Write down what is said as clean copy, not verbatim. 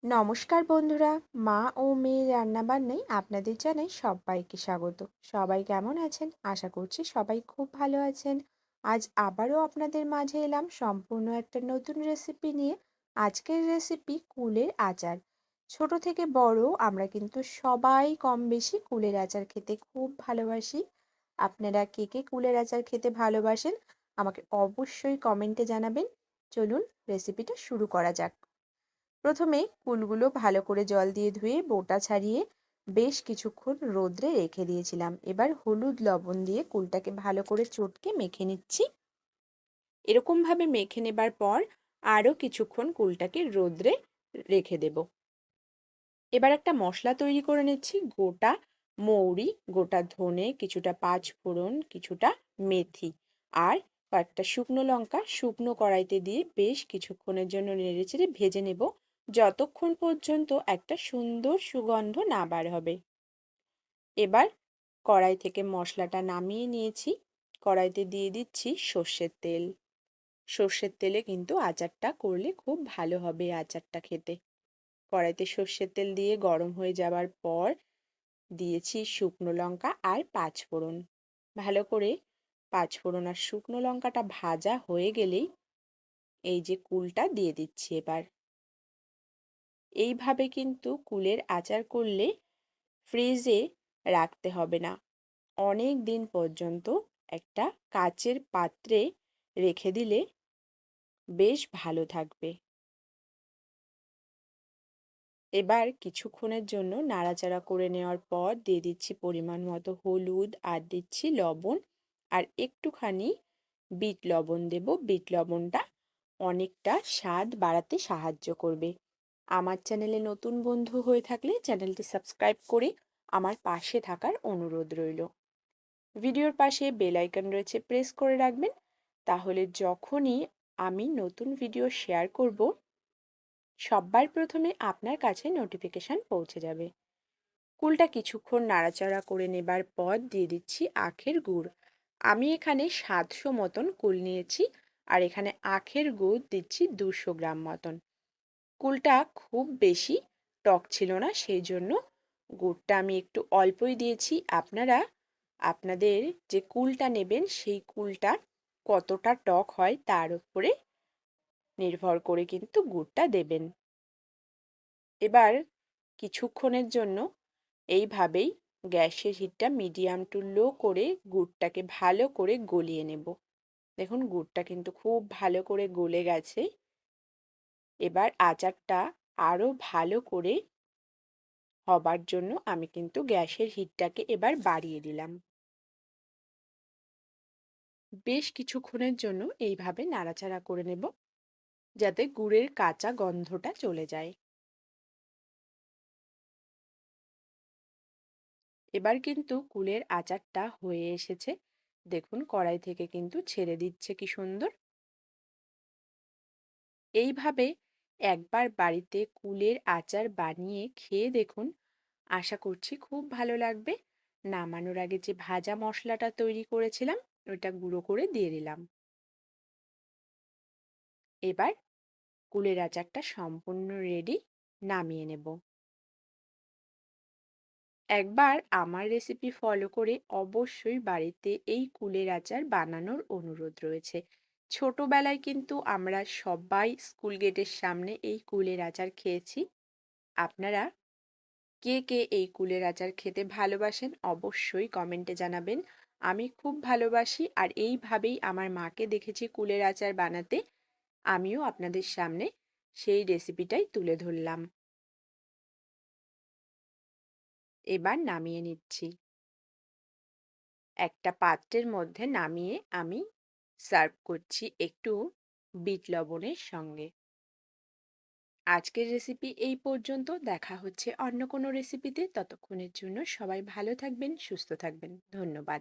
নমস্কার বন্ধুরা, মা ও মেয়ের রান্নাবান্নায় আপনাদের জানাই সবাইকে স্বাগত। সবাই কেমন আছেন? আশা করছি সবাই খুব ভালো আছেন। আজ আবারও আপনাদের মাঝে এলাম সম্পূর্ণ একটা নতুন রেসিপি নিয়ে। আজকের রেসিপি কুলের আচার। ছোট থেকে বড় আমরা কিন্তু সবাই কম বেশি কুলের আচার খেতে খুব ভালোবাসি। আপনারা কে কে কুলের আচার খেতে ভালোবাসেন আমাকে অবশ্যই কমেন্টে জানাবেন। চলুন রেসিপিটা শুরু করা যাক। প্রথমে কুলগুলো ভালো করে জল দিয়ে ধুয়ে বোটা ছাড়িয়ে বেশ কিছুক্ষণ রোদ্রে রেখে দিয়েছিলাম। এবার হলুদ লবণ দিয়ে কুলটাকে ভালো করে চটকে মেখে নিচ্ছি। এরকম ভাবে মেখে নেবার পর আরও কিছুক্ষণ কুলটাকে রোদ্রে রেখে দেব। এবার একটা মশলা তৈরি করে নিচ্ছি। গোটা মৌরি, গোটা ধনে, কিছুটা পাঁচ ফোড়ন, কিছুটা মেথি আর কয়েকটা শুকনো লঙ্কা শুকনো কড়াইতে দিয়ে বেশ কিছুক্ষণের জন্য নেড়েচেড়ে ভেজে নেব, যতক্ষণ পর্যন্ত একটা সুন্দর সুগন্ধ না বার হবে। এবার কড়াই থেকে মশলাটা নামিয়ে নিয়েছি। কড়াইতে দিয়ে দিচ্ছি সর্ষের তেল। সর্ষের তেলে কিন্তু আচারটা করলে খুব ভালো হবে আচারটা খেতে। কড়াইতে সর্ষের তেল দিয়ে গরম হয়ে যাওয়ার পর দিয়েছি শুকনো লঙ্কা আর পাঁচ ফোড়ন। ভালো করে পাঁচ ফোড়ন আর শুকনো লঙ্কাটা ভাজা হয়ে গেলেই এই যে কুলটা দিয়ে দিচ্ছি। এবার এইভাবে কিন্তু কুলের আচার করলে ফ্রিজে রাখতে হবে না, অনেক দিন পর্যন্ত একটা কাচের পাত্রে রেখে দিলে বেশ ভালো থাকবে। এবার কিছুক্ষণের জন্য নাড়াচাড়া করে নেওয়ার পর দিয়ে দিচ্ছি পরিমাণ মতো হলুদ আর দিচ্ছি লবণ আর একটুখানি বিট লবণ দেব। বিট লবণটা অনেকটা স্বাদ বাড়াতে সাহায্য করবে। আমার চ্যানেলে নতুন বন্ধু হয়ে থাকলে চ্যানেলটি সাবস্ক্রাইব করে আমার পাশে থাকার অনুরোধ রইল। ভিডিওর পাশে বেল আইকন রয়েছে, প্রেস করে রাখবেন, তাহলে যখনই আমি নতুন ভিডিও শেয়ার করব সবার প্রথমে আপনার কাছে নোটিফিকেশন পৌঁছে যাবে। কুলটা কিছুক্ষণ নাড়াচাড়া করে নেবার পর দিয়ে দিচ্ছি আখের গুড়। আমি এখানে 700 মতন কুল নিয়েছি আর এখানে আখের গুড় দিচ্ছি 200 গ্রাম মতন। কুলটা খুব বেশি টক ছিল না, সেই জন্য গুড়টা আমি একটু অল্পই দিয়েছি। আপনারা আপনাদের যে কুলটা নেবেন সেই কুলটা কতটা টক হয় তার উপরে নির্ভর করে কিন্তু গুড়টা দেবেন। এবার কিছুক্ষণের জন্য এইভাবেই গ্যাসের হিটটা মিডিয়াম টু লো করে গুড়টাকে ভালো করে গলিয়ে নেব। দেখুন গুড়টা কিন্তু খুব ভালো করে গলে গেছে। এবার আচারটা আরও ভালো করে হবার জন্য আমি কিন্তু গ্যাসের হিটটাকে এবার বাড়িয়ে দিলাম। বেশ কিছুক্ষণের জন্য এইভাবে নাড়াচাড়া করে নেব, যাতে গুড়ের কাঁচা গন্ধটা চলে যায়। এবার কিন্তু কুলের আচারটা হয়ে এসেছে। দেখুন কড়াই থেকে কিন্তু ছেড়ে দিচ্ছে কি সুন্দর। এইভাবে একবার বাড়িতে কুলের আচার বানিয়ে খেয়ে দেখুন, আশা করছি খুব ভালো লাগবে। নামানোর আগে যে ভাজা মশলাটা তৈরি করেছিলাম ওটা গুঁড়ো করে দিয়ে দিলাম। এবার কুলের আচারটা সম্পূর্ণ রেডি, নামিয়ে নেব। একবার আমার রেসিপি ফলো করে অবশ্যই বাড়িতে এই কুলের আচার বানানোর অনুরোধ রয়েছে। ছোটবেলায় কিন্তু আমরা সবাই স্কুল গেটের সামনে এই কুলের আচার খেয়েছি। আপনারা কে কে এই কুলের আচার খেতে ভালোবাসেন অবশ্যই কমেন্টে জানাবেন। আমি খুব ভালোবাসি আর এইভাবেই আমার মাকে দেখেছি কুলের আচার বানাতে। আমিও আপনাদের সামনে সেই রেসিপিটাই তুলে ধরলাম। এবার নামিয়ে নিচ্ছি। একটা পাত্রের মধ্যে নামিয়ে আমি সার্ভ করছি একটু বিট লবণের সঙ্গে। আজকের রেসিপি এই পর্যন্ত। দেখা হচ্ছে অন্য কোনো রেসিপিতে। ততক্ষণের জন্য সবাই ভালো থাকবেন, সুস্থ থাকবেন। ধন্যবাদ।